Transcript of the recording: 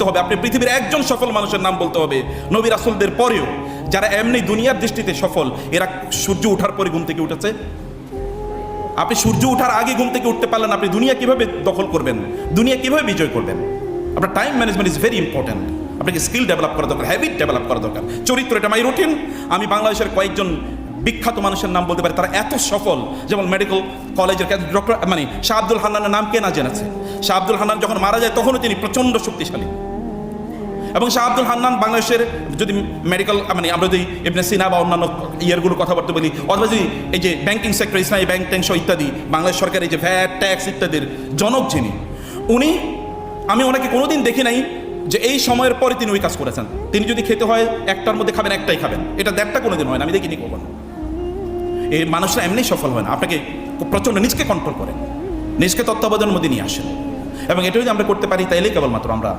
হবে, আপনি পৃথিবীর একজন সফল মানুষের নাম বলতে হবে নবী রাসূলদের পরেও, যারা এমনি দুনিয়ার দৃষ্টিতে সফল। এরা সূর্য ওঠার পরে ঘুম থেকে উঠেছে। আপনি সূর্য ওঠার আগে ঘুম থেকে উঠতে পারলেন, আপনি দুনিয়া কিভাবে দখল করবেন, দুনিয়া কিভাবে বিজয় করবেন? আপনার time management is very important. আপনাকে স্কিল ডেভেলপ করা দরকার, হ্যাবিট ডেভেলপ করা দরকার, চরিত্র। এটা মাই রুটিন। আমি বাংলাদেশের কয়েকজন বিখ্যাত মানুষের নাম বলতে পারি, তারা এত সফল। যেমন মেডিকেল কলেজের ডক্টর শাহ আব্দুল হান্নানের নাম কে না জেনেছে? শাহ আব্দুল হান্নান যখন মারা যায় তখনও তিনি প্রচণ্ড শক্তিশালী। এবং শাহ আব্দুল হান্নান বাংলাদেশের যদি মেডিকেল আমরা যদি ইবনে সিনা বা অন্যান্য ইয়ারগুলোর কথাবার্তা বলি, অথবা যদি এই যে ব্যাংকিং সেক্টর, ইসলামী ব্যাংক ট্যাংক ইত্যাদি, বাংলাদেশ সরকারের যে ভ্যাট ট্যাক্স ইত্যাদির জনক যিনি, আমি ওনাকে কোনোদিন দেখি নাই যে এই সময়ের পরে তিনি ওই কাজ করেছেন। তিনি যদি খেতে হয় একটার মধ্যে খাবেন, একটাই খাবেন, এটা দেড়টা কোনোদিন হয় না, আমি দেখিনি কখনো। এই মানুষরা এমনি সফল হয় না, আপনাকে প্রচণ্ড নিজকে কন্ট্রোল করেন, নিজকে তত্ত্বাবধানের মধ্যে নিয়ে আসেন। এবং এটা যদি আমরা করতে পারি তাইলেই কেবলমাত্র আমরা